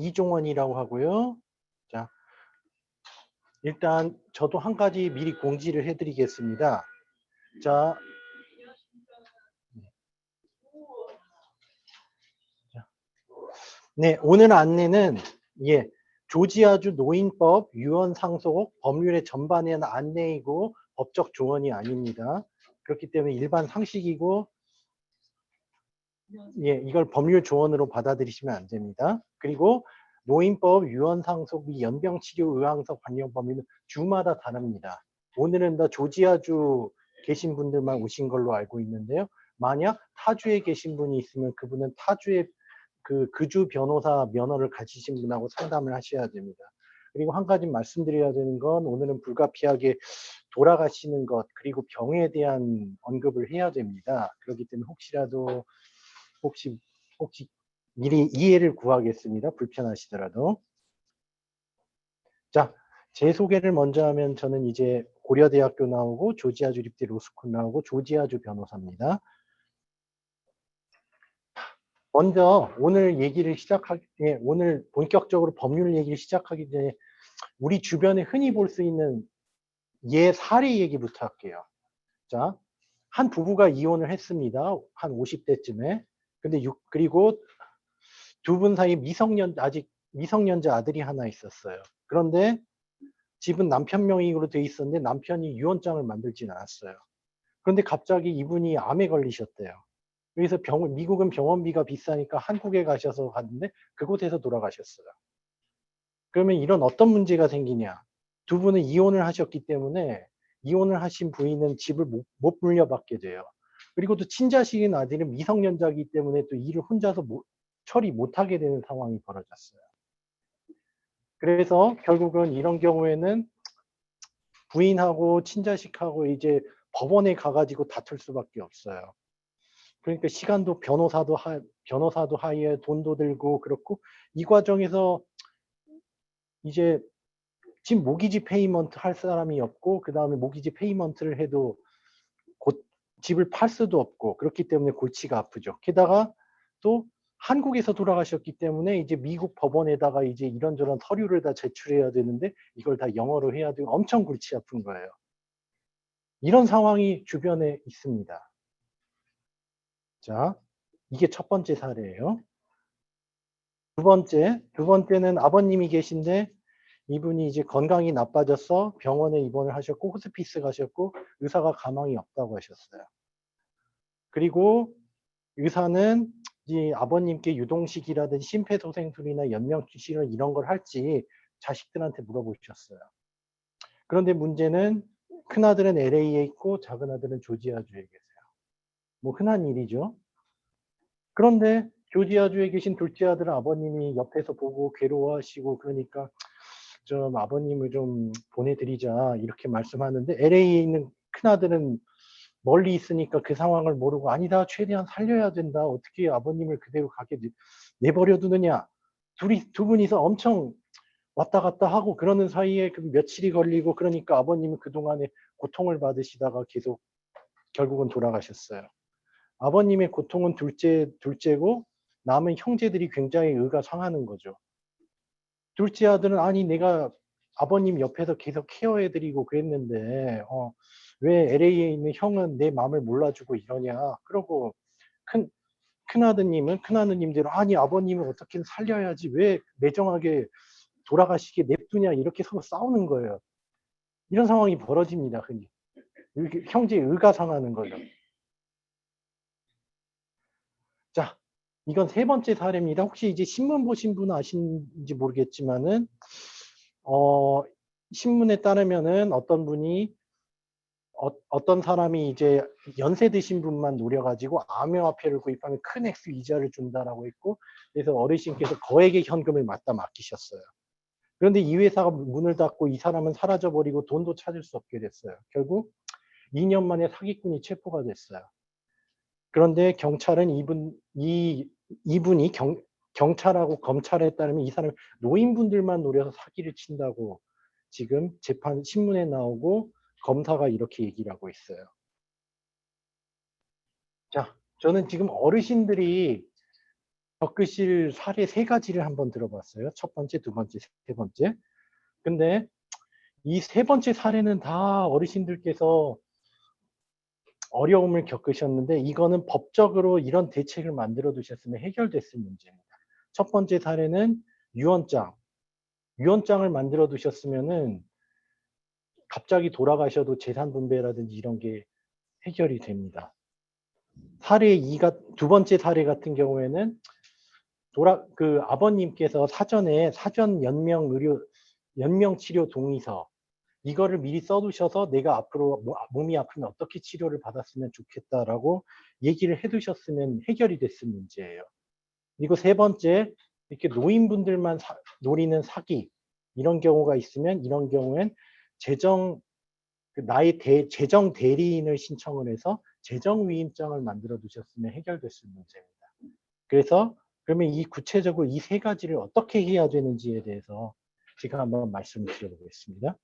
이종원이라고 하고요. 자, 일단 저도 한 가지 미리 공지를 해드리겠습니다. 자, 네, 오늘 안내는 조지아주 노인법 유언 상속 법률의 전반에 대한 안내이고 법적 조언이 아닙니다. 그렇기 때문에 일반 상식이고 이걸 법률 조언으로 받아들이시면 안 됩니다. 그리고 노인법 유언 상속 및 연병치료 의학서 관련 법률은 주마다 다릅니다. 오늘은 다 조지아주 계신 분들만 오신 걸로 알고 있는데요. 만약 타주에 계신 분이 있으면 그분은 타주의 그주 변호사 면허를 가지신 분하고 상담을 하셔야 됩니다. 그리고 한 가지 말씀드려야 되는 건 오늘은 불가피하게 돌아가시는 것 그리고 병에 대한 언급을 해야 됩니다. 그렇기 때문에 혹시 미리 이해를 구하겠습니다. 불편하시더라도. 자, 제 소개를 먼저 하면 저는 이제 고려대학교 나오고 조지아주 립대 로스쿨 나오고 조지아주 변호사입니다. 먼저 오늘 얘기를 오늘 본격적으로 법률 얘기를 시작하기 전에 우리 주변에 흔히 볼 수 있는 사례 얘기부터 할게요. 자, 한 부부가 이혼을 했습니다. 한 50대쯤에. 근데 그리고 두 분 사이에 아직 미성년자 아들이 하나 있었어요. 그런데 집은 남편 명의로 돼 있었는데 남편이 유언장을 만들진 않았어요. 그런데 갑자기 이분이 암에 걸리셨대요. 그래서 미국은 병원비가 비싸니까 한국에 가셔서 갔는데 그곳에서 돌아가셨어요. 그러면 이런 어떤 문제가 생기냐? 두 분은 이혼을 하셨기 때문에 이혼을 하신 부인은 집을 못 물려받게 돼요. 그리고 또 친자식인 아들은 미성년자이기 때문에 또 일을 혼자서 처리 못하게 되는 상황이 벌어졌어요. 그래서 결국은 이런 경우에는 부인하고 친자식하고 이제 법원에 가가지고 다툴 수밖에 없어요. 그러니까 시간도 변호사도 하에 돈도 들고 그렇고 이 과정에서 이제 집 모기지 페이먼트 할 사람이 없고 그 다음에 모기지 페이먼트를 해도 곧 집을 팔 수도 없고 그렇기 때문에 골치가 아프죠. 게다가 또 한국에서 돌아가셨기 때문에 이제 미국 법원에다가 이제 이런저런 서류를 다 제출해야 되는데 이걸 다 영어로 해야 되고 엄청 골치 아픈 거예요. 이런 상황이 주변에 있습니다. 자, 이게 첫 번째 사례예요. 두 번째는 아버님이 계신데 이분이 이제 건강이 나빠져서 병원에 입원을 하셨고 호스피스 가셨고 의사가 가망이 없다고 하셨어요. 그리고 의사는 이 아버님께 유동식이라든지 심폐소생술이나 연명치료 이런 걸 할지 자식들한테 물어보셨어요. 그런데 문제는 큰아들은 LA에 있고 작은아들은 조지아주에 계세요. 뭐 흔한 일이죠. 그런데 조지아주에 계신 둘째 아들은 아버님이 옆에서 보고 괴로워하시고 그러니까 좀 아버님을 좀 보내드리자 이렇게 말씀하는데 LA에 있는 큰아들은 멀리 있으니까 그 상황을 모르고 아니다 최대한 살려야 된다 어떻게 아버님을 그대로 가게 내버려 두느냐 두 분이서 엄청 왔다 갔다 하고 그러는 사이에 그 며칠이 걸리고 그러니까 아버님은 그동안에 고통을 받으시다가 계속 결국은 돌아가셨어요. 아버님의 고통은 둘째고 남은 형제들이 굉장히 의가 상하는 거죠. 둘째 아들은 아니 내가 아버님 옆에서 계속 케어해드리고 그랬는데 왜 LA에 있는 형은 내 마음을 몰라주고 이러냐. 그러고 큰아드님대로 아니 아버님을 어떻게든 살려야지 왜 매정하게 돌아가시게 냅두냐 이렇게 서로 싸우는 거예요. 이런 상황이 벌어집니다. 흔히. 이렇게 형제의 의가 상하는 거죠. 자, 이건 세 번째 사례입니다. 혹시 이제 신문 보신 분 아신지 모르겠지만은 신문에 따르면은 어떤 사람이 이제 연세 드신 분만 노려가지고 암호화폐를 구입하면 큰 액수 이자를 준다라고 했고 그래서 어르신께서 거액의 현금을 맡기셨어요. 그런데 이 회사가 문을 닫고 이 사람은 사라져버리고 돈도 찾을 수 없게 됐어요. 결국 2년 만에 사기꾼이 체포가 됐어요. 그런데 경찰은 이분이 경찰하고 검찰에 따르면 이 사람이 노인분들만 노려서 사기를 친다고 지금 신문에 나오고 검사가 이렇게 얘기를 하고 있어요. 자, 저는 지금 어르신들이 겪으실 사례 3가지를 한번 들어봤어요. 첫 번째, 두 번째, 세 번째. 근데 이 세 번째 사례는 다 어르신들께서 어려움을 겪으셨는데 이거는 법적으로 이런 대책을 만들어 두셨으면 해결됐을 문제입니다. 첫 번째 사례는 유언장. 유언장을 만들어 두셨으면은 갑자기 돌아가셔도 재산 분배라든지 이런 게 해결이 됩니다. 사례 2가 두 번째 사례 같은 경우에는 아버님께서 사전에 사전 연명 치료 동의서 이거를 미리 써 두셔서 내가 앞으로 몸이 아프면 어떻게 치료를 받았으면 좋겠다라고 얘기를 해 두셨으면 해결이 됐을 문제예요. 그리고 세 번째, 이렇게 노인분들만 노리는 사기 이런 경우가 있으면 이런 경우엔 재정 나의 재정 대리인을 신청을 해서 재정 위임장을 만들어 두셨으면 해결됐을 문제입니다. 그래서 그러면 이 구체적으로 이 세 가지를 어떻게 해야 되는지에 대해서 제가 한번 말씀을 드려보겠습니다.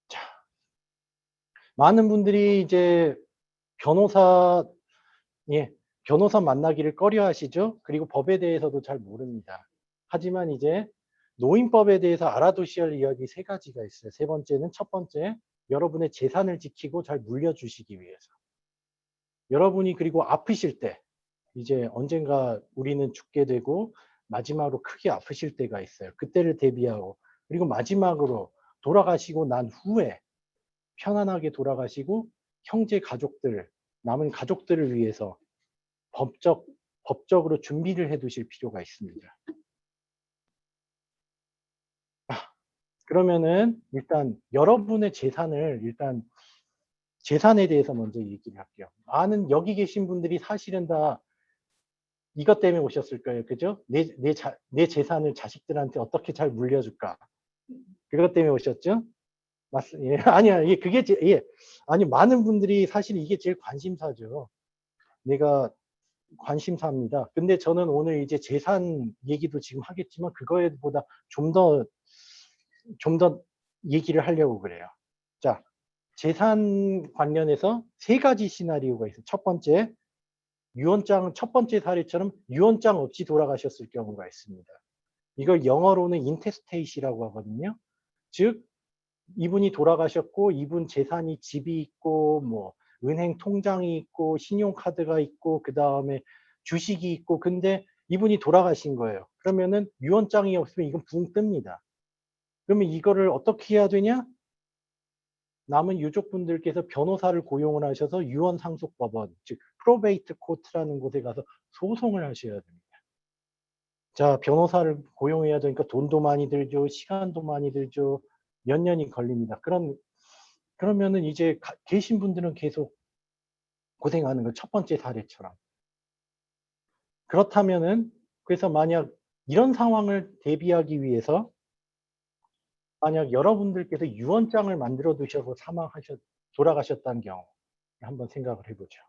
자, 많은 분들이 이제 변호사 예, 변호사 만나기를 꺼려하시죠. 그리고 법에 대해서도 잘 모릅니다. 하지만 이제 노인법에 대해서 알아두셔야 할 이야기 3가지가 있어요. 세 번째는 첫 번째, 여러분의 재산을 지키고 잘 물려주시기 위해서. 여러분이 그리고 아프실 때 이제 언젠가 우리는 죽게 되고 마지막으로 크게 아프실 때가 있어요. 그때를 대비하고 그리고 마지막으로 돌아가시고 난 후에 편안하게 돌아가시고 형제 가족들, 남은 가족들을 위해서 법적으로 준비를 해 두실 필요가 있습니다. 그러면은 일단 여러분의 재산에 대해서 먼저 얘기를 할게요. 많은 여기 계신 분들이 사실은 다 이것 때문에 오셨을 거예요. 그죠? 내 재산을 자식들한테 어떻게 잘 물려줄까? 그것 때문에 오셨죠? 예. 아니야. 예, 예. 아니, 많은 분들이 사실 이게 제일 관심사죠. 내가 관심사입니다. 근데 저는 오늘 이제 재산 얘기도 지금 하겠지만 그거에 보다 좀 더 얘기를 하려고 그래요. 자, 재산 관련해서 3가지 시나리오가 있어요. 첫 번째, 첫 번째 사례처럼 유언장 없이 돌아가셨을 경우가 있습니다. 이걸 영어로는 인테스테이시라고 하거든요. 즉 이분이 돌아가셨고 이분 재산이 집이 있고 뭐 은행 통장이 있고 신용카드가 있고 그다음에 주식이 있고 근데 이분이 돌아가신 거예요. 그러면은 유언장이 없으면 이건 붕 뜹니다. 그러면 이거를 어떻게 해야 되냐? 남은 유족분들께서 변호사를 고용을 하셔서 유언상속법원, 즉 프로베이트 코트라는 곳에 가서 소송을 하셔야 됩니다. 자, 변호사를 고용해야 되니까 돈도 많이 들죠, 시간도 많이 들죠, 몇 년이 걸립니다. 그러면은 이제 계신 분들은 계속 고생하는 거 첫 번째 사례처럼. 그렇다면은 그래서 만약 이런 상황을 대비하기 위해서 만약 여러분들께서 유언장을 만들어 두셔서 돌아가셨다는 경우 한번 생각을 해 보죠.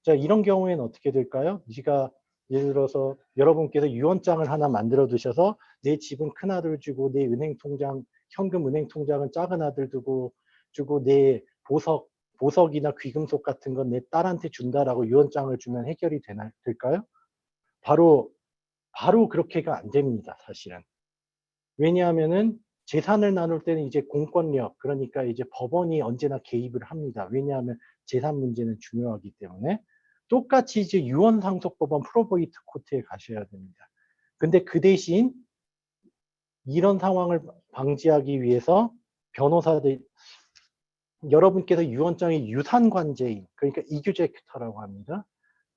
자, 이런 경우에는 어떻게 될까요? 예를 들어서 여러분께서 유언장을 하나 만들어 두셔서 내 집은 큰아들 주고 내 현금 은행 통장은 작은 아들 주고 내 보석이나 귀금속 같은 건 내 딸한테 준다라고 유언장을 주면 해결이 될까요? 바로 그렇게가 안 됩니다, 사실은. 왜냐하면은 재산을 나눌 때는 이제 공권력, 그러니까 이제 법원이 언제나 개입을 합니다. 왜냐하면 재산 문제는 중요하기 때문에. 똑같이 이제 유언상속법원 프로보이트 코트에 가셔야 됩니다. 근데 그 대신 이런 상황을 방지하기 위해서 변호사들 여러분께서 유언장의 유산관제인 그러니까 이규제큐터라고 합니다.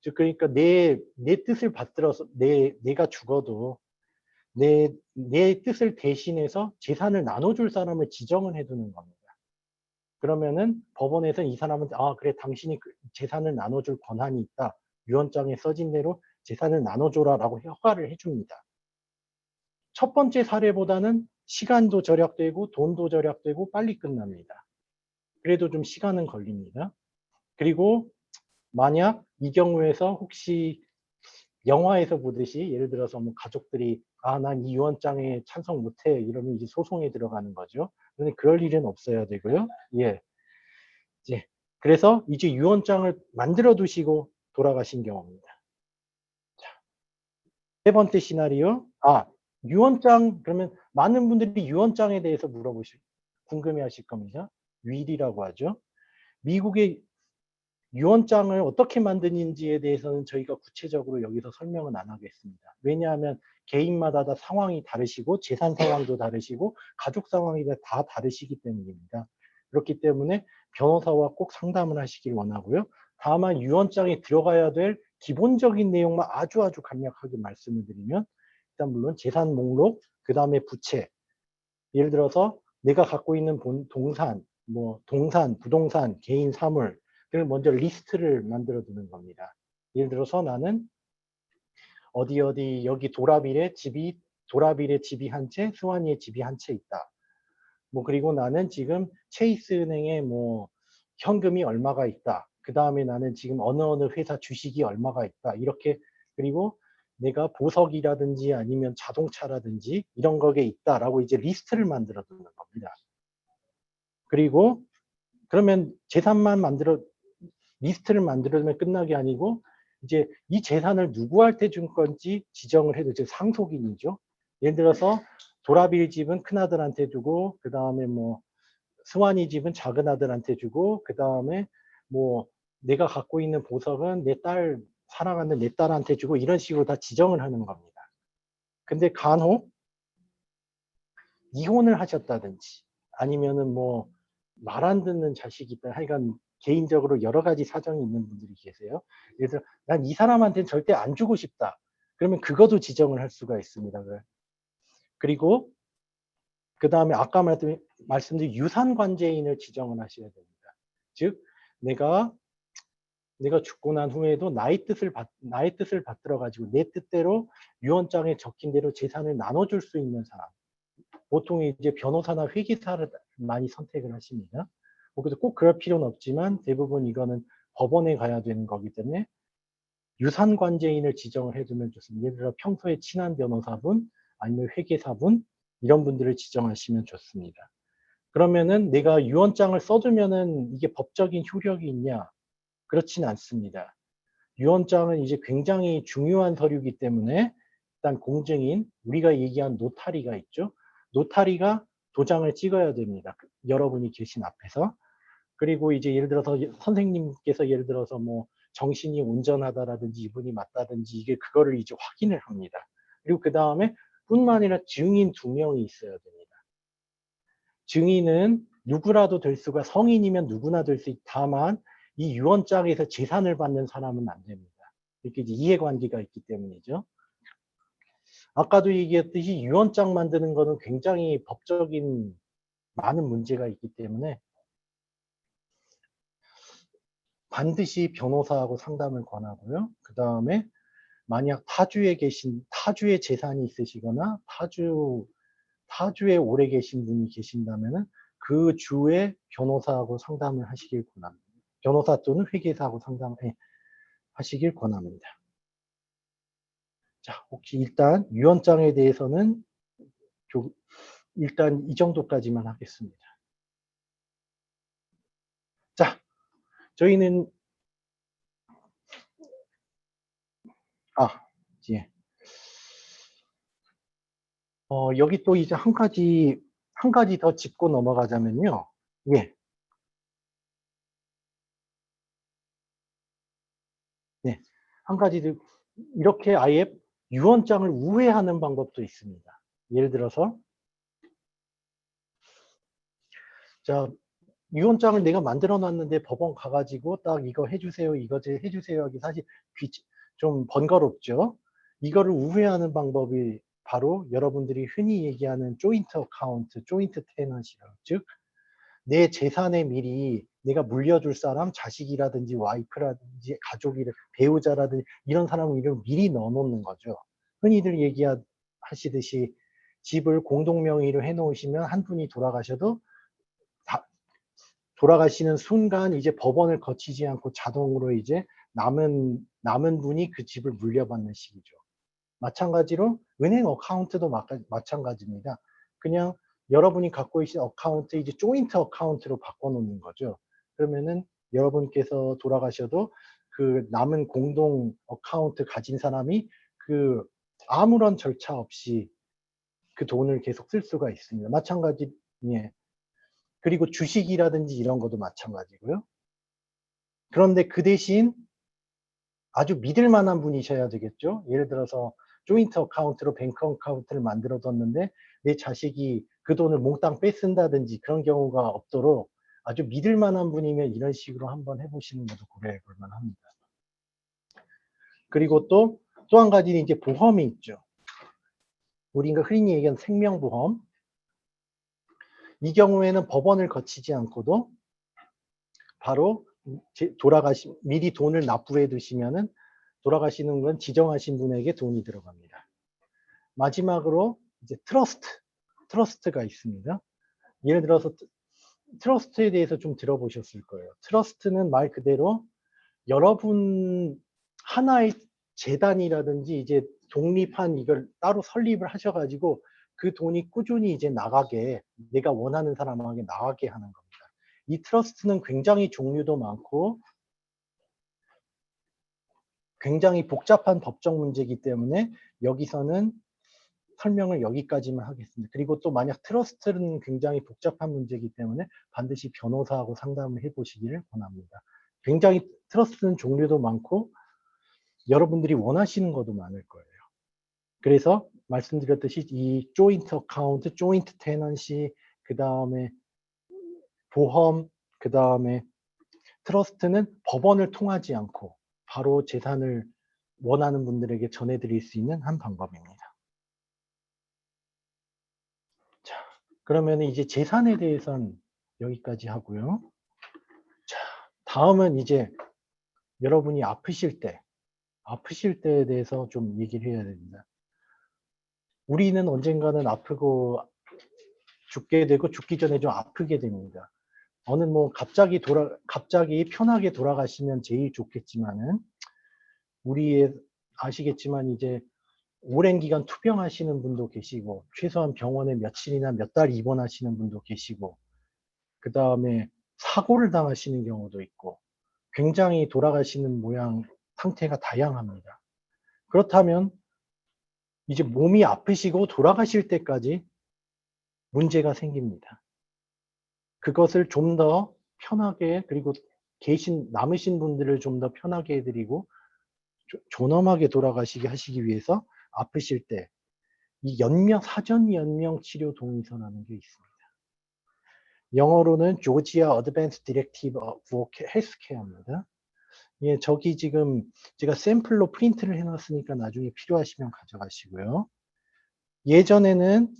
즉 그러니까 내 뜻을 받들어서 내가 죽어도 내 뜻을 대신해서 재산을 나눠줄 사람을 지정을 해 두는 겁니다. 그러면은 법원에서는 이 사람한테 "아 그래 당신이 재산을 나눠줄 권한이 있다. 유언장에 써진 대로 재산을 나눠줘라."라고 허가를 해 줍니다. 첫 번째 사례보다는 시간도 절약되고 돈도 절약되고 빨리 끝납니다. 그래도 좀 시간은 걸립니다. 그리고 만약 이 경우에서 혹시 영화에서 보듯이 예를 들어서 뭐 가족들이 "아 난 이 유언장에 찬성 못 해." 이러면 이제 소송에 들어가는 거죠. 근데 그럴 일은 없어야 되고요. 예. 이제 그래서 이제 유언장을 만들어 두시고 돌아가신 경우입니다. 세 번째 시나리오. 유언장, 그러면 많은 분들이 유언장에 대해서 궁금해하실 겁니다. 윌이라고 하죠. 미국의 유언장을 어떻게 만드는지에 대해서는 저희가 구체적으로 여기서 설명은 안 하겠습니다. 왜냐하면 개인마다 다 상황이 다르시고 재산 상황도 다르시고 가족 상황이 다 다르시기 때문입니다. 그렇기 때문에 변호사와 꼭 상담을 하시길 원하고요. 다만 유언장에 들어가야 될 기본적인 내용만 아주 간략하게 말씀을 드리면, 일단 물론 재산 목록, 그 다음에 부채, 예를 들어서 내가 갖고 있는 동산, 동산, 부동산, 개인 사물을 먼저 리스트를 만들어 두는 겁니다. 예를 들어서 나는 어디 여기 도라빌에 집이 한 채, 수완이에 집이 한 채 있다. 그리고 나는 지금 체이스 은행에 현금이 얼마가 있다. 그 다음에 나는 지금 어느 회사 주식이 얼마가 있다. 이렇게, 그리고 내가 보석이라든지 아니면 자동차라든지 이런 거에 있다라고 이제 리스트를 만들어 두는 겁니다. 그리고 그러면 리스트를 만들어두면 끝나게 아니고, 이제 이 재산을 누구한테 준 건지 지정을 해도 이제 상속인이죠. 예를 들어서 도라빌 집은 큰아들한테 주고, 그 다음에 스와니 집은 작은 아들한테 주고, 그 다음에 내가 갖고 있는 보석은 사랑하는 내 딸한테 주고, 이런 식으로 다 지정을 하는 겁니다. 근데 간혹 이혼을 하셨다든지 아니면은 말 안 듣는 자식이 있다. 하여간 개인적으로 여러 가지 사정이 있는 분들이 계세요. 그래서 난 이 사람한테는 절대 안 주고 싶다. 그러면 그것도 지정을 할 수가 있습니다. 그리고 그 다음에 아까 말씀드린 유산관계인을 지정을 하셔야 됩니다. 즉 내가 죽고 난 후에도 나의 뜻을 받들어 가지고 내 뜻대로 유언장에 적힌 대로 재산을 나눠줄 수 있는 사람. 보통 이제 변호사나 회계사를 많이 선택을 하십니다. 그래도 꼭 그럴 필요는 없지만 대부분 이거는 법원에 가야 되는 거기 때문에 유산관계인을 지정을 해두면 좋습니다. 예를 들어 평소에 친한 변호사분 아니면 회계사분 이런 분들을 지정하시면 좋습니다. 그러면은 내가 유언장을 써두면은 이게 법적인 효력이 있냐? 그렇진 않습니다. 유언장은 이제 굉장히 중요한 서류이기 때문에 일단 공증인, 우리가 얘기한 노타리가 있죠. 노타리가 도장을 찍어야 됩니다. 여러분이 계신 앞에서. 그리고 이제 예를 들어서 선생님께서 예를 들어서 정신이 온전하다라든지 이분이 맞다든지 이게 그거를 이제 확인을 합니다. 그리고 그 다음에 뿐만 아니라 증인 2명이 있어야 됩니다. 증인은 누구라도 될 수가, 성인이면 누구나 될 수 있다. 다만 이 유언장에서 재산을 받는 사람은 안 됩니다. 이렇게 이제 이해관계가 있기 때문이죠. 아까도 얘기했듯이 유언장 만드는 거는 굉장히 법적인 많은 문제가 있기 때문에 반드시 변호사하고 상담을 권하고요. 그 다음에 만약 타주에 재산이 있으시거나 타주에 오래 계신 분이 계신다면은 그 주의 변호사하고 상담을 하시길 권합니다. 변호사 또는 회계사하고 상담하시길 권합니다. 자, 혹시 일단 유언장에 대해서는 일단 이 정도까지만 하겠습니다. 자, 저희는 예. 여기 또 이제 한 가지 더 짚고 넘어가자면요. 예. 네. 한 가지 더, 이렇게 아예 유언장을 우회하는 방법도 있습니다. 예를 들어서 자, 유언장을 내가 만들어 놨는데 법원 가가지고 딱 이거 해주세요, 이거제 해주세요 하기 사실 좀 번거롭죠. 이거를 우회하는 방법이 바로 여러분들이 흔히 얘기하는 조인트 어카운트, 조인트 테넌시라고, 즉 내 재산에 미리 내가 물려줄 사람, 자식이라든지 와이프라든지 가족이라 배우자라든지 이런 사람 이름을 미리 넣어 놓는 거죠. 흔히들 얘기하시듯이 집을 공동 명의로 해 놓으시면 한 분이 돌아가셔도 돌아가시는 순간 이제 법원을 거치지 않고 자동으로 이제 남은 분이 그 집을 물려받는 식이죠. 마찬가지로 은행 어카운트도 마찬가지입니다. 그냥 여러분이 갖고 계신 어카운트 이제 조인트 어카운트로 바꿔놓는 거죠. 그러면은 여러분께서 돌아가셔도 그 남은 공동 어카운트 가진 사람이 그 아무런 절차 없이 그 돈을 계속 쓸 수가 있습니다. 마찬가지, 예. 그리고 주식이라든지 이런 것도 마찬가지고요. 그런데 그 대신 아주 믿을 만한 분이셔야 되겠죠. 예를 들어서 조인트 어카운트로 뱅크 어카운트를 만들어 뒀는데 내 자식이 그 돈을 몽땅 빼쓴다든지 그런 경우가 없도록 아주 믿을 만한 분이면 이런 식으로 한번 해 보시는 것도 고려해 볼 만합니다. 그리고 또 한 가지는 이제 보험이 있죠. 우리가 흔히 얘기하는 생명보험. 이 경우에는 법원을 거치지 않고도 바로 미리 돈을 납부해 두시면은 돌아가시는 건 지정하신 분에게 돈이 들어갑니다. 마지막으로 이제 트러스트가 있습니다. 예를 들어서 트러스트에 대해서 좀 들어보셨을 거예요. 트러스트는 말 그대로 여러분 하나의 재단이라든지 이제 독립한 이걸 따로 설립을 하셔 가지고 그 돈이 꾸준히 이제 나가게, 내가 원하는 사람에게 나가게 하는 겁니다. 이 트러스트는 굉장히 종류도 많고 굉장히 복잡한 법적 문제이기 때문에 여기서는 설명을 여기까지만 하겠습니다. 그리고 또 만약 트러스트는 굉장히 복잡한 문제이기 때문에 반드시 변호사하고 상담을 해 보시기를 권합니다. 굉장히 트러스트는 종류도 많고 여러분들이 원하시는 것도 많을 거예요. 그래서 말씀드렸듯이 이 조인트 어카운트, 조인트 테넌시, 그다음에 보험, 그다음에 트러스트는 법원을 통하지 않고 바로 재산을 원하는 분들에게 전해 드릴 수 있는 한 방법입니다. 자, 그러면 이제 재산에 대해서는 여기까지 하고요. 자, 다음은 이제 여러분이 아프실 때에 대해서 좀 얘기를 해야 됩니다. 우리는 언젠가는 아프고 죽게 되고 죽기 전에 좀 아프게 됩니다. 어느 뭐 갑자기 편하게 돌아가시면 제일 좋겠지만은 우리의 아시겠지만 이제 오랜 기간 투병하시는 분도 계시고 최소한 병원에 며칠이나 몇 달 입원하시는 분도 계시고 그다음에 사고를 당하시는 경우도 있고 굉장히 돌아가시는 모양 상태가 다양합니다. 그렇다면 이제 몸이 아프시고 돌아가실 때까지 문제가 생깁니다. 그것을 좀 더 편하게 그리고 남으신 분들을 좀 더 편하게 해 드리고 존엄하게 돌아가시게 하시기 위해서 아프실 때 이 사전 연명 치료 동의서라는 게 있습니다. 영어로는 조지아 어드밴스 디렉티브 포 헬스케어입니다. 예, 저기 지금 제가 샘플로 프린트를 해 놨으니까 나중에 필요하시면 가져가시고요. 예전에는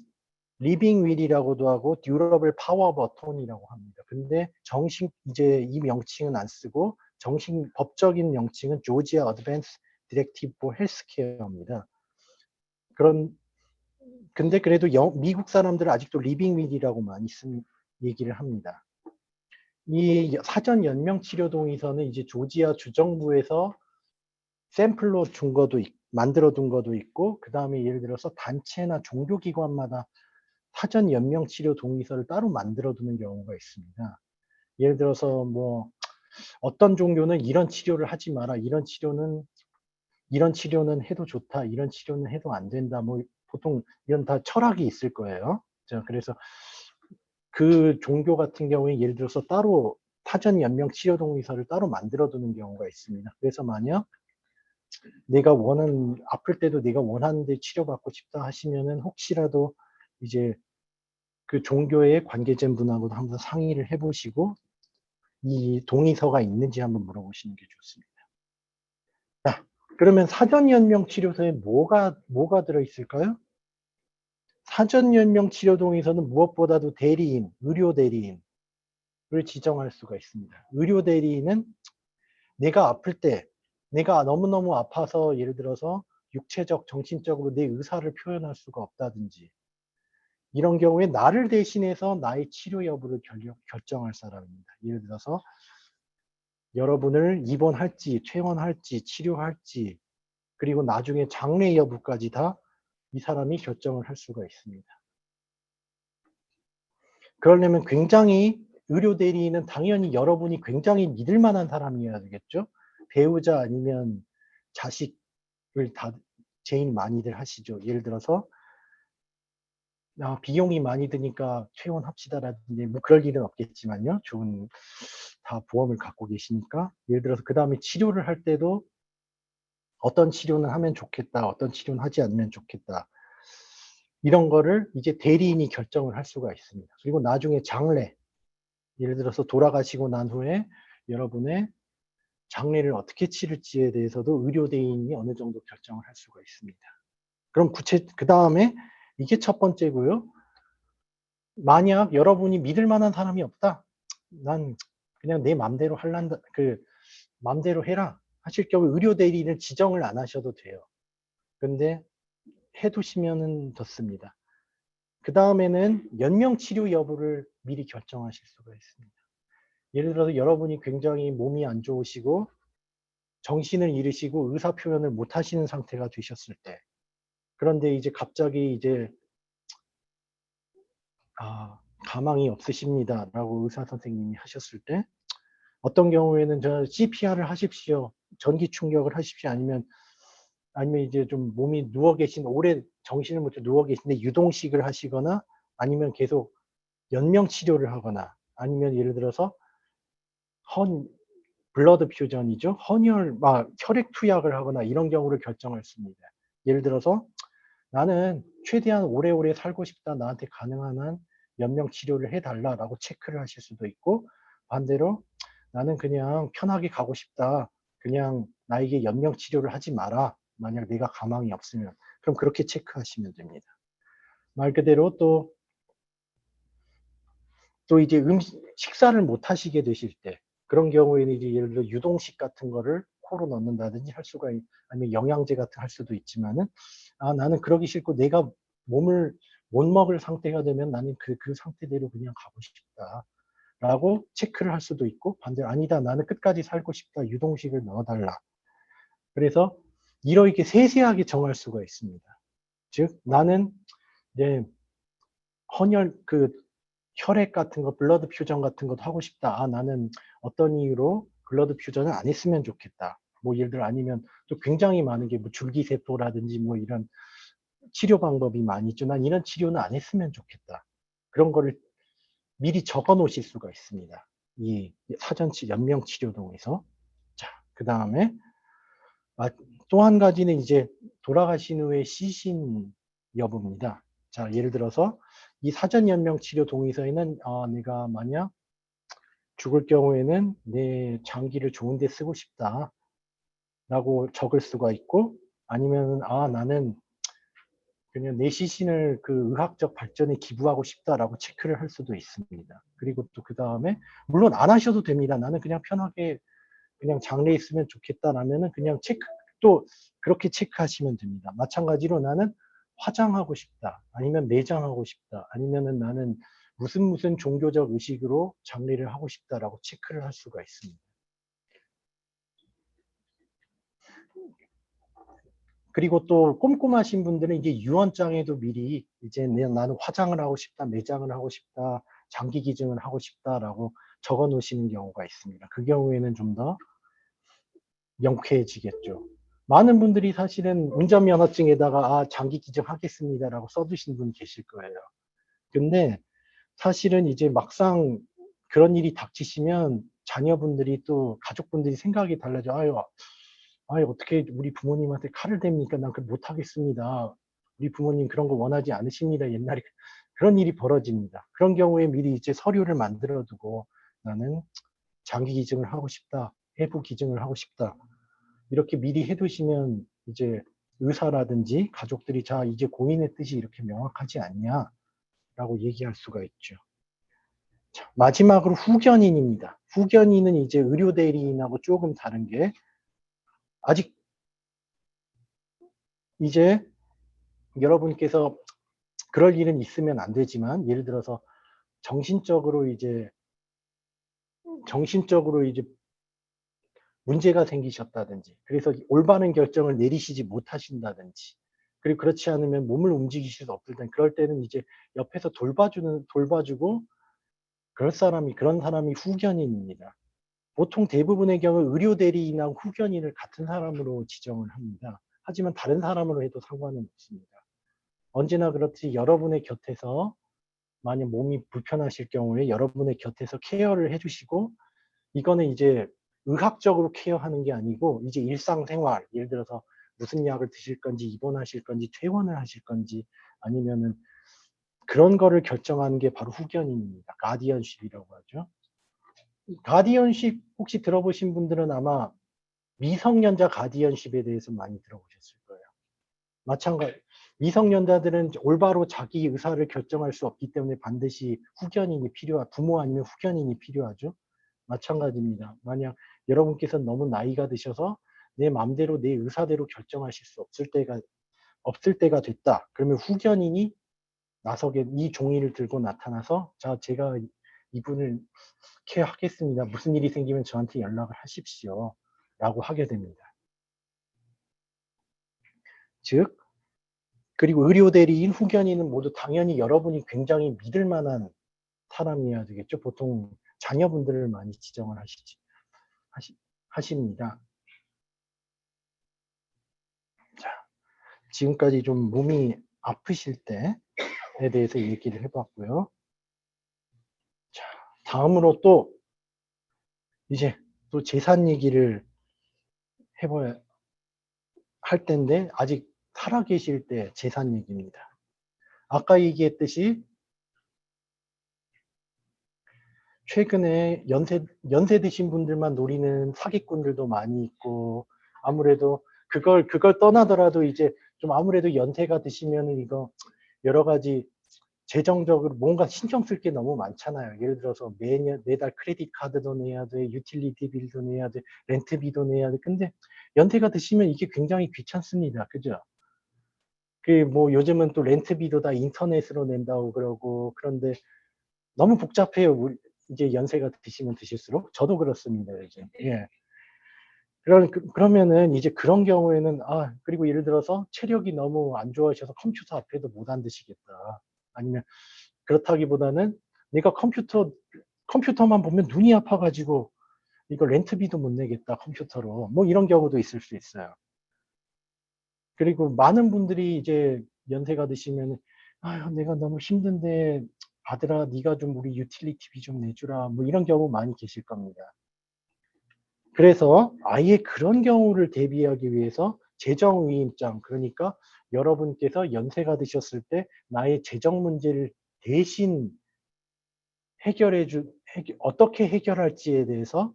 리빙 윌이라고도 하고 듀러블 파워 오브 어토니라고 합니다. 근데 정식 이제 이 명칭은 안 쓰고 정식 법적인 명칭은 조지아 어드밴스 디렉티브 포 헬스케어입니다. 근데 그래도 미국 사람들은 아직도 리빙 윌이라고 많이 얘기를 합니다. 이 사전 연명 치료 동의서는 이제 조지아 주정부에서 샘플로 만들어 둔 것도 있고 그다음에 예를 들어서 단체나 종교기관마다 사전 연명 치료 동의서를 따로 만들어 두는 경우가 있습니다. 예를 들어서 뭐 어떤 종교는 이런 치료를 하지 마라. 이런 치료는 해도 좋다. 이런 치료는 해도 안 된다. 뭐 보통 이런 다 철학이 있을 거예요. 자, 그래서 그 종교 같은 경우에 예를 들어서 따로 사전 연명 치료 동의서를 따로 만들어 두는 경우가 있습니다. 그래서 만약 아플 때도 내가 원하는 데 치료받고 싶다 하시면은 혹시라도 이제 그 종교의 관계된 분하고도 한번 상의를 해 보시고 이 동의서가 있는지 한번 물어보시는 게 좋습니다. 자, 그러면 사전 연명 치료서에 뭐가 들어 있을까요? 사전 연명 치료 동의서는 무엇보다도 의료 대리인을 지정할 수가 있습니다. 의료 대리인은 내가 아플 때 내가 너무너무 아파서 예를 들어서 육체적, 정신적으로 내 의사를 표현할 수가 없다든지 이런 경우에 나를 대신해서 나의 치료 여부를 결정할 사람입니다. 예를 들어서 여러분을 입원할지 퇴원할지 치료할지 그리고 나중에 장래 여부까지 다 이 사람이 결정을 할 수가 있습니다. 그러려면 의료 대리인은 당연히 여러분이 굉장히 믿을 만한 사람이어야 되겠죠. 배우자 아니면 자식을 제일 많이들 하시죠. 예를 들어서 비용이 많이 드니까 퇴원합시다라든지 뭐 그럴 일은 없겠지만요. 좋은 다 보험을 갖고 계시니까. 예를 들어서 그다음에 치료를 할 때도 어떤 치료는 하면 좋겠다. 어떤 치료는 하지 않으면 좋겠다. 이런 거를 이제 대리인이 결정을 할 수가 있습니다. 그리고 나중에 장례, 예를 들어서 돌아가시고 난 후에 여러분의 장례를 어떻게 치를지에 대해서도 의료대리인이 어느 정도 결정을 할 수가 있습니다. 그럼 그다음에 이게 첫 번째고요. 만약 여러분이 믿을 만한 사람이 없다. 난 그냥 내 맘대로 할란다. 맘대로 해라. 하실 경우 의료 대리인을 지정을 안 하셔도 돼요. 근데 해 두시면은 좋습니다. 그다음에는 연명 치료 여부를 미리 결정하실 수가 있습니다. 예를 들어서 여러분이 굉장히 몸이 안 좋으시고 정신을 잃으시고 의사 표현을 못 하시는 상태가 되셨을 때, 그런데 이제 갑자기 이제 가망이 없으십니다라고 의사 선생님이 하셨을 때, 어떤 경우에는 CPR을 하십시오. 전기 충격을 하십시오. 아니면 이제 좀 몸이 누워 계신, 오래 정신을 못 차리고 누워 계신데 유동식을 하시거나, 아니면 계속 연명 치료를 하거나, 아니면 예를 들어서 블러드 퓨전이죠. 혈액 투약을 하거나 이런 경우를 결정했습니다. 예를 들어서 '나는 최대한 오래오래 살고 싶다. 나한테 가능한 한 연명 치료를 해 달라.'라고 체크를 하실 수도 있고, 반대로 '나는 그냥 편하게 가고 싶다. 그냥 나에게 연명 치료를 하지 마라. 만약 내가 가망이 없으면.' 그럼 그렇게 체크하시면 됩니다. 말 그대로 또 이제 식사를 못 하시게 되실 때, 그런 경우에는 이제 예를 들어 유동식 같은 거를 코로 넣는다든지 할 수가 아니면 영양제 같은 할 수도 있지만은, 나는 그러기 싫고 내가 몸을 못 먹을 상태가 되면 나는 그 상태대로 그냥 가고 싶다."라고 체크를 할 수도 있고, 반대로 "아니다. 나는 끝까지 살고 싶다. 유동식을 넣어 달라." 그래서 이렇게 세세하게 정할 수가 있습니다. 즉 나는 이제 헌혈 혈액 같은 거 블러드 퓨전 같은 것도 하고 싶다. 나는 어떤 이유로 블러드 퓨전을 안 했으면 좋겠다. 뭐 예를 들어, 아니면 또 굉장히 많은 게 뭐 줄기세포라든지 뭐 이런 치료 방법이 많이 있죠. '난 이런 치료는 안 했으면 좋겠다.' 그런 거를 미리 적어 놓으실 수가 있습니다. 이 연명 치료동에서. 자, 그다음에 또 한 가지는 이제 돌아가신 후에 시신 여부입니다. 자, 예를 들어서 이 사전 연명 치료 동의서에는 내가 만약 죽을 경우에는 "내 장기를 좋은 데 쓰고 싶다."라고 적을 수가 있고, 아니면은 나는 그냥 내 시신을 의학적 발전에 기부하고 싶다."라고 체크를 할 수도 있습니다. 그리고 또 그다음에 물론 안 하셔도 됩니다. '나는 그냥 편하게 그냥 장래에 있으면 좋겠다.'라면은 그냥 또 그렇게 체크하시면 됩니다. 마찬가지로 '나는 화장하고 싶다.' 아니면 '매장하고 싶다.' 아니면은 '나는 무슨 종교적 의식으로 장례를 하고 싶다.'라고 체크를 할 수가 있습니다. 그리고 또 꼼꼼하신 분들은 이제 유언장에도 미리 이제 나는 화장을 하고 싶다. 매장을 하고 싶다. 장기 기증을 하고 싶다."라고 적어 놓으시는 경우가 있습니다. 그 경우에는 좀 더 명쾌해지겠죠. 많은 분들이 사실은 운전면허증에다가 "장기 기증하겠습니다."라고 써 두신 분 계실 거예요. 근데 사실은 이제 막상 그런 일이 닥치시면 자녀분들이 또 가족분들이 생각이 달라져. "아유, 어떻게 우리 부모님한테 칼을 댑니까? 난 그걸 못 하겠습니다. 우리 부모님 그런 거 원하지 않으십니다." 옛날에 그런 일이 벌어집니다. 그런 경우에 미리 이제 서류를 만들어 두고 "나는 장기 기증을 하고 싶다. 해부 기증을 하고 싶다." 이렇게 미리 해 두시면 이제 의사라든지 가족들이 "자, 이제 고인의 뜻이 이렇게 명확하지 않냐?"라고 얘기할 수가 있죠. 자, 마지막으로 후견인입니다. 후견인은 이제 의료 대리인하고 조금 다른 게, 아직 이제 여러분께서 그럴 일은 있으면 안 되지만, 예를 들어서 정신적으로 이제 정신적으로 이제 문제가 생기셨다든지, 그래서 올바른 결정을 내리시지 못하신다든지, 그리고 그렇지 않으면 몸을 움직이실 수 없을 땐, 그럴 때는 이제 옆에서 돌봐주고 그런 사람이 후견인입니다. 보통 대부분의 경우 의료 대리인하고 후견인을 같은 사람으로 지정을 합니다. 하지만 다른 사람으로 해도 상관은 없습니다. 언제나 그렇듯이 여러분의 곁에서 만약 몸이 불편하실 경우에 여러분의 곁에서 케어를 해주시고, 이거는 이제 의학적으로 케어하는 게 아니고 이제 일상생활, 예를 들어서 무슨 약을 드실 건지, 입원하실 건지, 퇴원을 하실 건지, 아니면은 그런 거를 결정하는 게 바로 후견인입니다. 가디언십이라고 하죠. 가디언십 혹시 들어보신 분들은 아마 미성년자 가디언십에 대해서 많이 들어보셨을 거예요. 마찬가지, 미성년자들은 올바로 자기 의사를 결정할 수 없기 때문에 반드시 후견인이 부모 아니면 후견인이 필요하죠. 마찬가지입니다. 만약 여러분께서 너무 나이가 드셔서 내 마음대로 내 의사대로 결정하실 수 없을 때가 됐다. 그러면 후견인이 나서게, 이 종이를 들고 나타나서, 자, 제가 이분을 케어하겠습니다. 무슨 일이 생기면 저한테 연락을 하십시오. 라고 하게 됩니다. 즉, 그리고 의료 대리인, 후견인은 모두 당연히 여러분이 굉장히 믿을 만한 사람이어야 되겠죠. 보통 자녀분들을 많이 지정을 하십니다. 자, 지금까지 좀 몸이 아프실 때에 대해서 얘기를 해봤고요. 자, 다음으로 또 이제 또 재산 얘기를 해봐야 할 텐데, 아직 살아계실 때 재산 얘기입니다. 아까 얘기했듯이 최근에 연세 드신 분들만 노리는 사기꾼들도 많이 있고, 아무래도 그걸 떠나더라도 이제 좀 아무래도 연세가 드시면은 이거 여러 가지 재정적으로 뭔가 신경 쓸 게 너무 많잖아요. 예를 들어서 매달 크레딧 카드도 내야 돼, 유틸리티 빌도 내야 돼, 렌트비도 내야 돼. 근데 연세가 드시면 이게 굉장히 귀찮습니다. 그죠? 뭐 요즘은 또 렌트비도 다 인터넷으로 낸다고 그러고, 그런데 너무 복잡해요. 이제 연세가 드시면 드실수록. 저도 그렇습니다, 요즘. 예. 그러면은 이제 그런 경우에는, 그리고 예를 들어서 체력이 너무 안 좋아하셔서 컴퓨터 앞에도 못 앉으시겠다. 아니면 그렇다기보다는 내가 컴퓨터만 보면 눈이 아파가지고 이거 렌트비도 못 내겠다, 컴퓨터로. 뭐 이런 경우도 있을 수 있어요. 그리고 많은 분들이 이제 연세가 드시면, 아유, 내가 너무 힘든데 아들아, 네가 좀 우리 유틸리티비 좀 내주라. 뭐 이런 경우 많이 계실 겁니다. 그래서 아예 그런 경우를 대비하기 위해서 재정위임장, 그러니까 여러분께서 연세가 드셨을 때 나의 재정 문제를 대신 어떻게 해결할지에 대해서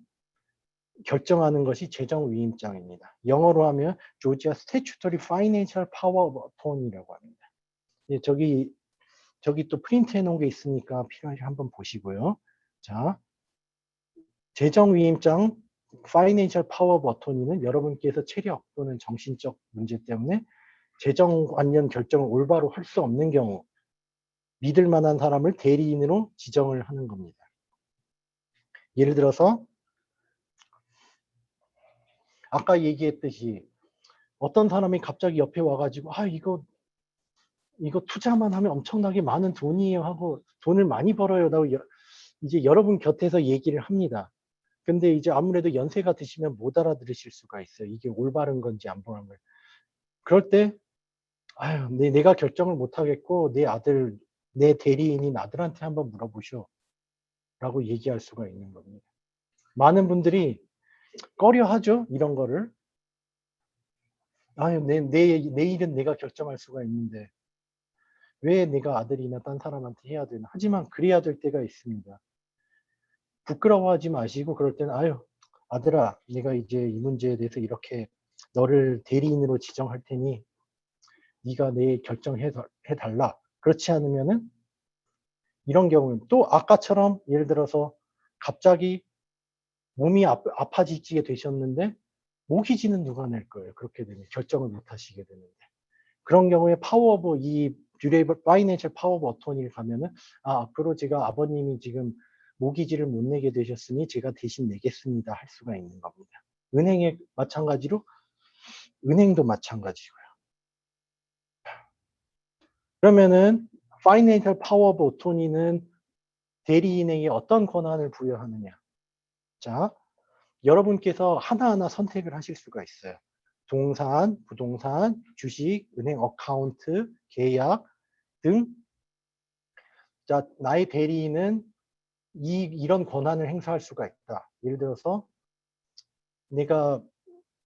결정하는 것이 재정위임장입니다. 영어로 하면 Georgia Statutory Financial Power of Attorney라고 합니다. 예, 저기 또 프린트 해놓은 게 있으니까 필요하시 한번 보시고요. 자, 재정위임장 Financial Power of Attorney는 여러분께서 체력 또는 정신적 문제 때문에 재정 관련 결정을 올바로 할 수 없는 경우, 믿을 만한 사람을 대리인으로 지정을 하는 겁니다. 예를 들어서 아까 얘기했듯이 어떤 사람이 갑자기 옆에 와가지고, 이거 투자만 하면 엄청나게 많은 돈이에요 하고 돈을 많이 벌어요 라고 이제 여러분 곁에서 얘기를 합니다. 근데 이제 아무래도 연세가 드시면 못 알아들으실 수가 있어요. 이게 올바른 건지 안 바른 건지. 그럴 때 내가 결정을 못 하겠고 내 대리인인 아들한테 한번 물어보쇼 라고 얘기할 수가 있는 겁니다. 많은 분들이 꺼려 하죠, 이런 거를. 내 일은 내가 결정할 수가 있는데 왜 내가 아들이나 딴 사람한테 해야 되나. 하지만 그래야 될 때가 있습니다. 부끄러워하지 마시고, 그럴 때는 아들아, 내가 이제 이 문제에 대해서 이렇게 너를 대리인으로 지정할 테니 네가 내 결정해 달라. 그렇지 않으면은 이런 경우는 또 아까처럼 예를 들어서 갑자기 몸이 아파지게 되셨는데 모기지는 누가 낼 거예요. 그렇게 되면 결정을 못 하시게 되는데. 그런 경우에 이 듀레이블 파이낸셜 파워 오브 어토니를 가면은 앞으로 제가 아버님이 지금 모기지를 못 내게 되셨으니 제가 대신 내겠습니다 할 수가 있는 겁니다. 은행도 마찬가지고요. 그러면은 파이낸셜 파워 오브 어토니는 대리인에게 어떤 권한을 부여하느냐. 자, 여러분께서 하나하나 선택을 하실 수가 있어요. 동산, 부동산, 주식, 은행 어카운트, 계약 등. 자, 나의 대리인은 이런 권한을 행사할 수가 있다. 예를 들어서 내가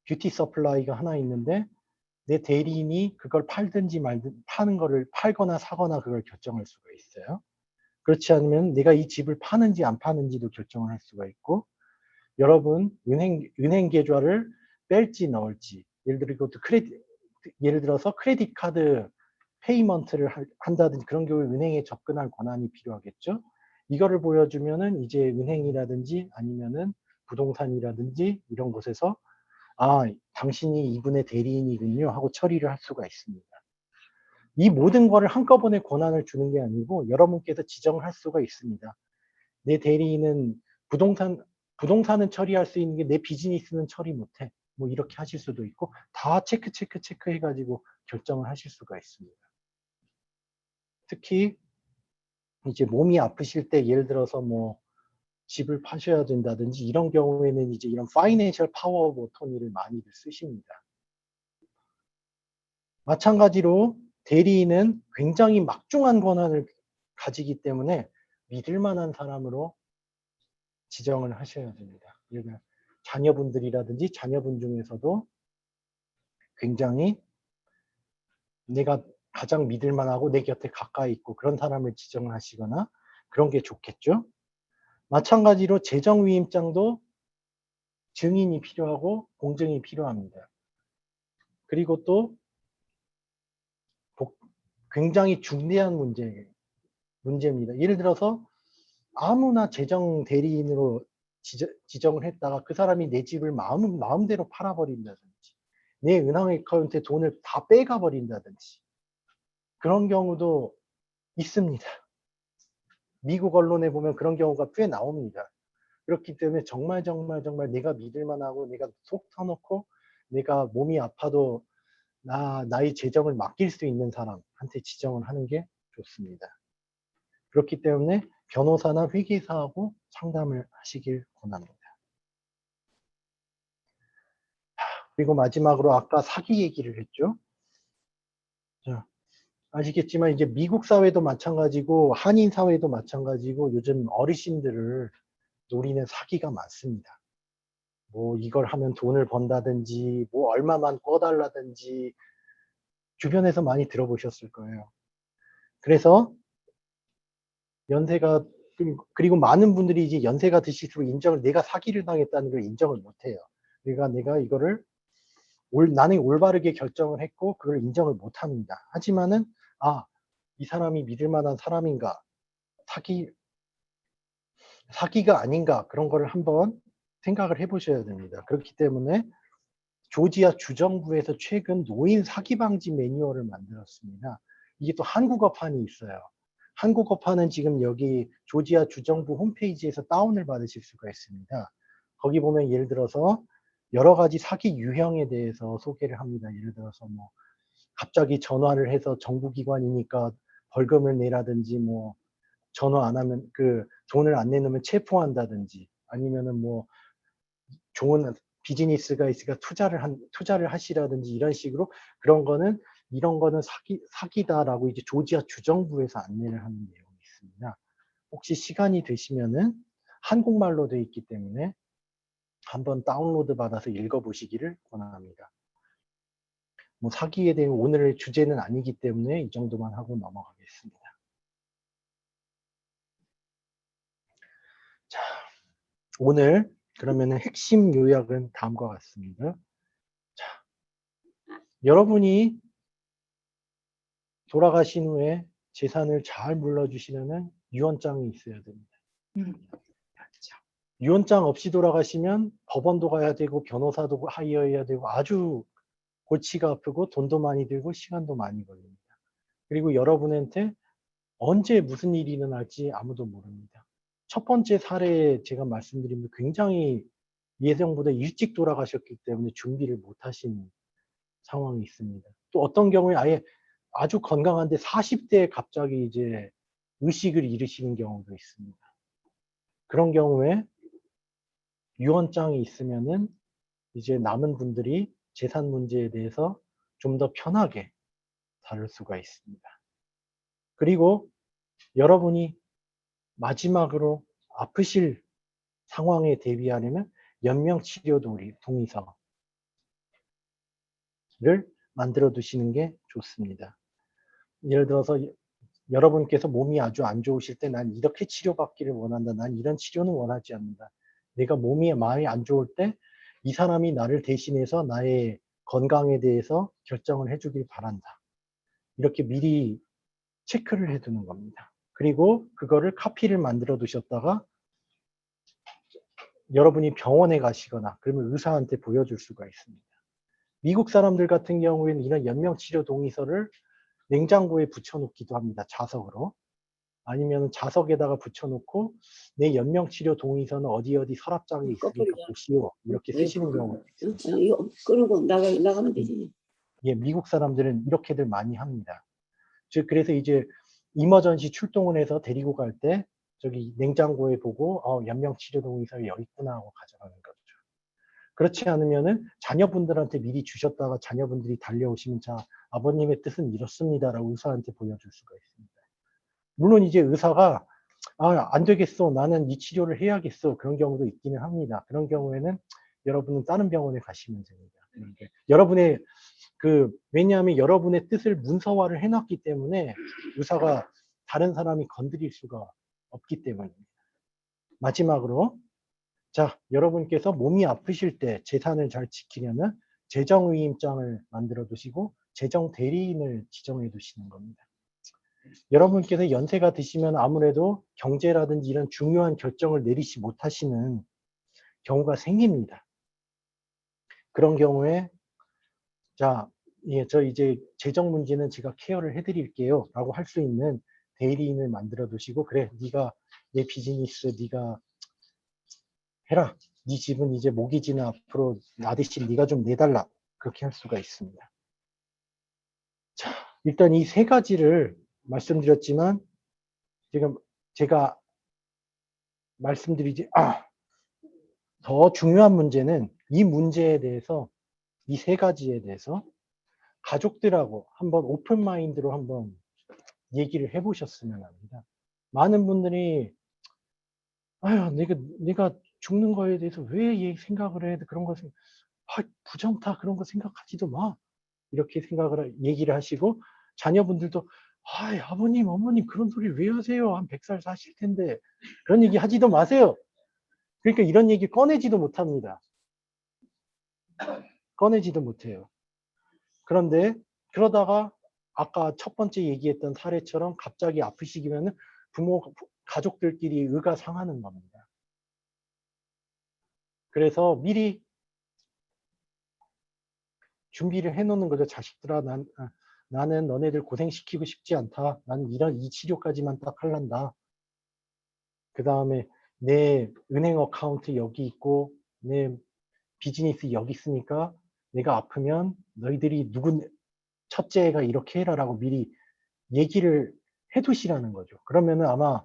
뷰티 서플라이가 하나 있는데 내 대리인이 그걸 팔든지 말든 파는 거를 팔거나 사거나 그걸 결정할 수가 있어요. 그렇지 않으면 내가 이 집을 파는지 안 파는지도 결정을 할 수가 있고, 여러분 은행 계좌를 뺄지 넣을지, 예를 들어서 크레딧 카드 페이먼트를 한다든지 그런 경우에 은행에 접근할 권한이 필요하겠죠. 이거를 보여주면은 이제 은행이라든지 아니면은 부동산이라든지 이런 곳에서 아, 당신이 이분의 대리인이군요 하고 처리를 할 수가 있습니다. 이 모든 거를 한꺼번에 권한을 주는 게 아니고 여러분께서 지정을 할 수가 있습니다. 내 대리인은 부동산은 처리할 수 있는 게 내 비즈니스는 처리 못해. 뭐 이렇게 하실 수도 있고 다 체크 해가지고 결정을 하실 수가 있습니다. 특히 이제 몸이 아프실 때 예를 들어서 뭐 집을 파셔야 된다든지 이런 경우에는 이제 이런 파이낸셜 파워 오브 어토니를 많이들 쓰십니다. 마찬가지로 대리인은 굉장히 막중한 권한을 가지기 때문에 믿을 만한 사람으로 지정을 하셔야 됩니다. 예를 들어 자녀분들이라든지 자녀분 중에서도 굉장히 내가 가장 믿을 만하고 내 곁에 가까이 있고 그런 사람을 지정을 하시거나 그런 게 좋겠죠. 마찬가지로 재정위임장도 증인이 필요하고 공증이 필요합니다. 그리고 또 굉장히 중대한 문제입니다. 예를 들어서 아무나 재정 대리인으로 지정을 했다가 그 사람이 내 집을 마음대로 팔아버린다든지 내 은행 어카운트에 돈을 다 빼가 버린다든지 그런 경우도 있습니다. 미국 언론에 보면 그런 경우가 꽤 나옵니다. 그렇기 때문에 정말 내가 믿을 만하고 내가 속 터놓고 내가 몸이 아파도 나의 재정을 맡길 수 있는 사람한테 지정을 하는 게 좋습니다. 그렇기 때문에 변호사나 회계사하고 상담을 하시길 권합니다. 그리고 마지막으로 아까 사기 얘기를 했죠. 자, 아시겠지만 이제 미국 사회도 마찬가지고 한인 사회도 마찬가지고 요즘 어르신들을 노리는 사기가 많습니다. 뭐 이걸 하면 돈을 번다든지 뭐 얼마만 꿔달라든지 주변에서 많이 들어보셨을 거예요. 그래서 연세가 그리고 많은 분들이 이제 연세가 드실수록 내가 사기를 당했다는 걸 인정을 못 해요. 그러니까 내가 이거를 나는 올바르게 결정을 했고 그걸 인정을 못 합니다. 하지만은 이 사람이 믿을 만한 사람인가? 사기가 아닌가? 그런 거를 한번 생각을 해 보셔야 됩니다. 그렇기 때문에 조지아 주정부에서 최근 노인 사기 방지 매뉴얼을 만들었습니다. 이게 또 한국어판이 있어요. 한국어판은 지금 여기 조지아 주정부 홈페이지에서 다운을 받으실 수가 있습니다. 거기 보면 예를 들어서 여러 가지 사기 유형에 대해서 소개를 합니다. 예를 들어서 뭐 갑자기 전화를 해서 정부기관이니까 벌금을 내라든지 뭐 전화 안 하면 돈을 안 내놓으면 체포한다든지 아니면은 뭐 좋은 비즈니스가 있으니까 투자를 하시라든지 이런 식으로 이런 거는 사기다라고 이제 조지아 주정부에서 안내를 하는 내용이 있습니다. 혹시 시간이 되시면은 한국말로 되어 있기 때문에 한번 다운로드 받아서 읽어보시기를 권합니다. 뭐 사기에 대한 오늘의 주제는 아니기 때문에 이 정도만 하고 넘어가겠습니다. 자, 오늘 그러면은 핵심 요약은 다음과 같습니다. 자, 여러분이 돌아가신 후에 재산을 잘 물려주시려면 유언장이 있어야 됩니다. 유언장 없이 돌아가시면 법원도 가야 되고 변호사도 하이어해야 되고 아주 골치가 아프고 돈도 많이 들고 시간도 많이 걸립니다. 그리고 여러분한테 언제 무슨 일이 일어날지 아무도 모릅니다. 첫 번째 사례에 제가 말씀드린 게 굉장히 예정보다 일찍 돌아가셨기 때문에 준비를 못 하신 상황이 있습니다. 또 어떤 경우에 아주 건강한데 40대에 갑자기 이제 의식을 잃으시는 경우도 있습니다. 그런 경우에 유언장이 있으면은 이제 남은 분들이 재산 문제에 대해서 좀 더 편하게 다룰 수가 있습니다. 그리고 여러분이 마지막으로 아프실 상황에 대비하려면 연명치료 동의서를 만들어 두시는 게 좋습니다. 예를 들어서 여러분께서 몸이 아주 안 좋으실 때 난 이렇게 치료받기를 원한다. 난 이런 치료는 원하지 않는다. 내가 몸이 많이 안 좋을 때 이 사람이 나를 대신해서 나의 건강에 대해서 결정을 해주길 바란다. 이렇게 미리 체크를 해두는 겁니다. 그리고 그거를 카피를 만들어 두셨다가 여러분이 병원에 가시거나 그러면 의사한테 보여줄 수가 있습니다. 미국 사람들 같은 경우에는 이런 연명치료 동의서를 냉장고에 붙여놓기도 합니다. 자석으로. 아니면 자석에다가 붙여놓고 내 연명치료 동의서는 어디 어디 서랍장에 있으니까 보시오. 이렇게 쓰시는 경우가 있습니다. 이거 끄고 나가면 되지. 예, 미국 사람들은 이렇게들 많이 합니다. 즉 그래서 이제 이머전시 출동을 해서 데리고 갈 때 저기 냉장고에 보고 연명치료 동의서 여기 있구나 하고 가져가는 거죠. 그렇지 않으면은 자녀분들한테 미리 주셨다가 자녀분들이 달려오시면 자 아버님의 뜻은 이렇습니다라고 의사한테 보여줄 수가 있습니다. 물론 이제 의사가 안 되겠어. 나는 이 치료를 해야겠어. 그런 경우도 있기는 합니다. 그런 경우에는 여러분은 다른 병원에 가시면 됩니다. 여러분의 왜냐하면 여러분의 뜻을 문서화를 해놨기 때문에 의사가 다른 사람이 건드릴 수가 없기 때문입니다. 마지막으로 자, 여러분께서 몸이 아프실 때 재산을 잘 지키려면 재정위임장을 만들어 두시고 재정 대리인을 지정해 두시는 겁니다. 여러분께서 연세가 드시면 아무래도 경제라든지 이런 중요한 결정을 내리지 못하시는 경우가 생깁니다. 그런 경우에 자, 예, 저 이제 재정 문제는 제가 케어를 해드릴게요 라고 할 수 있는 대리인을 만들어 두시고 그래 네가 내 비즈니스 네가 해라. 네 집은 이제 모기지는 앞으로 나 대신 네가 좀 내달라. 그렇게 할 수가 있습니다. 자, 일단 이 세 가지를 말씀드렸지만 지금 제가 말씀드리지 더 중요한 문제는 이 문제에 대해서 이 세 가지에 대해서 가족들하고 한번 오픈 마인드로 한번 얘기를 해보셨으면 합니다. 많은 분들이 아유 내가 죽는 거에 대해서 왜 생각을 해 그런 것을 부정타 그런 거 생각하지도 마 이렇게 얘기를 하시고 자녀분들도 아버님 어머님 그런 소리 왜 하세요 한 100살 사실 텐데 그런 얘기 하지도 마세요. 그러니까 이런 얘기 꺼내지도 못합니다. 꺼내지도 못해요. 그런데 그러다가 아까 첫 번째 얘기했던 사례처럼 갑자기 아프시기면은 가족들끼리 의가 상하는 겁니다. 그래서 미리 준비를 해놓는 거죠. 자식들아, 나는 너네들 고생시키고 싶지 않다. 나는 이 치료까지만 딱 할란다. 그 다음에 내 은행 어카운트 여기 있고 내 비즈니스 여기 있으니까 내가 아프면 너희들이 첫째가 이렇게 해라라고 미리 얘기를 해두시라는 거죠. 그러면은 아마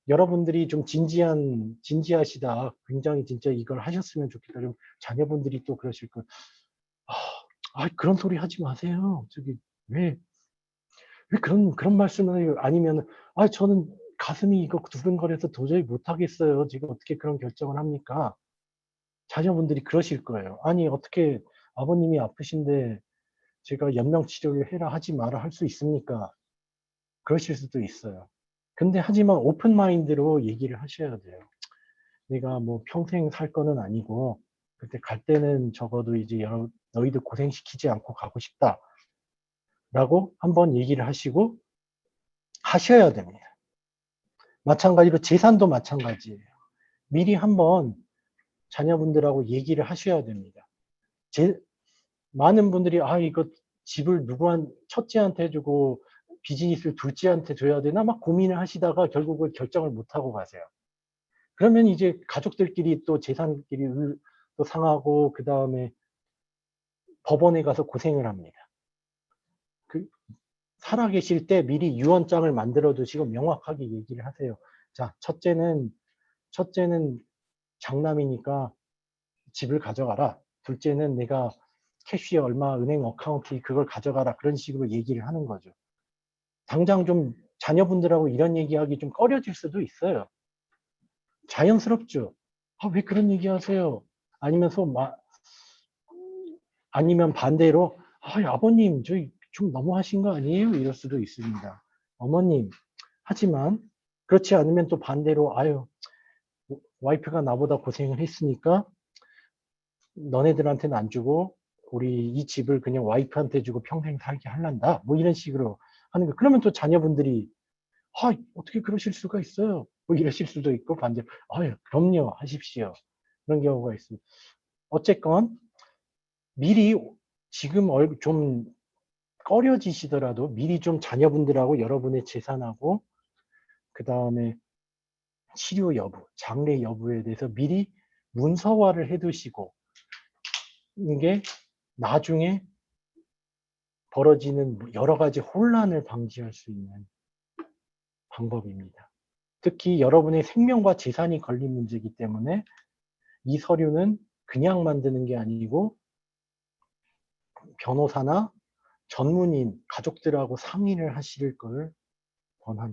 여러분들이 좀 진지하시다. 굉장히 진짜 이걸 하셨으면 좋겠다. 좀 자녀분들이 또 그러실 거. 그런 소리 하지 마세요. 저기 왜 그런 말씀을 해요? 아니면 저는 가슴이 이거 두근거려서 도저히 못 하겠어요. 지금 어떻게 그런 결정을 합니까? 자녀분들이 그러실 거예요. 아니 어떻게 아버님이 아프신데 제가 연명치료를 해라 하지 마라 할 수 있습니까? 그러실 수도 있어요. 근데 하지만 오픈 마인드로 얘기를 하셔야 돼요. 내가 뭐 평생 살 거는 아니고 그때 갈 때는 적어도 이제 너희들 고생시키지 않고 가고 싶다. 라고 한번 얘기를 하시고 하셔야 됩니다. 마찬가지로 재산도 마찬가지예요. 미리 한번 자녀분들하고 얘기를 하셔야 됩니다. 많은 분들이 이거 집을 첫째한테 주고 비즈니스를 둘째한테 줘야 되나 막 고민을 하시다가 결국은 결정을 못하고 가세요. 그러면 이제 가족들끼리 또 재산끼리 또 상하고 그 다음에 법원에 가서 고생을 합니다. 살아계실 때 미리 유언장을 만들어 두시고 명확하게 얘기를 하세요. 자, 첫째는 장남이니까 집을 가져가라. 둘째는 내가 캐시에 얼마 은행 어카운트 그걸 가져가라 그런 식으로 얘기를 하는 거죠. 당장 좀 자녀분들하고 이런 얘기하기 좀 꺼려질 수도 있어요. 자연스럽죠. 아, 왜 그런 얘기 하세요? 아니면 반대로, 아, 아버님, 저 좀 너무하신 거 아니에요? 이럴 수도 있습니다. 어머님, 하지만, 그렇지 않으면 또 반대로, 아유, 와이프가 나보다 고생을 했으니까, 너네들한테는 안 주고, 우리 이 집을 그냥 와이프한테 주고 평생 살게 할란다. 뭐 이런 식으로 하는 거. 그러면 또 자녀분들이, 아, 어떻게 그러실 수가 있어요? 뭐 이러실 수도 있고, 반대로, 아유, 그럼요, 하십시오. 그런 경우가 있습니다. 어쨌건, 미리 지금 좀 꺼려지시더라도 미리 좀 자녀분들하고 여러분의 재산하고 그 다음에 치료 여부, 장래 여부에 대해서 미리 문서화를 해두시고 이게 나중에 벌어지는 여러 가지 혼란을 방지할 수 있는 방법입니다. 특히 여러분의 생명과 재산이 걸린 문제이기 때문에 이 서류는 그냥 만드는 게 아니고 변호사나 전문인, 가족들하고 상의를 하실 걸 권합니다.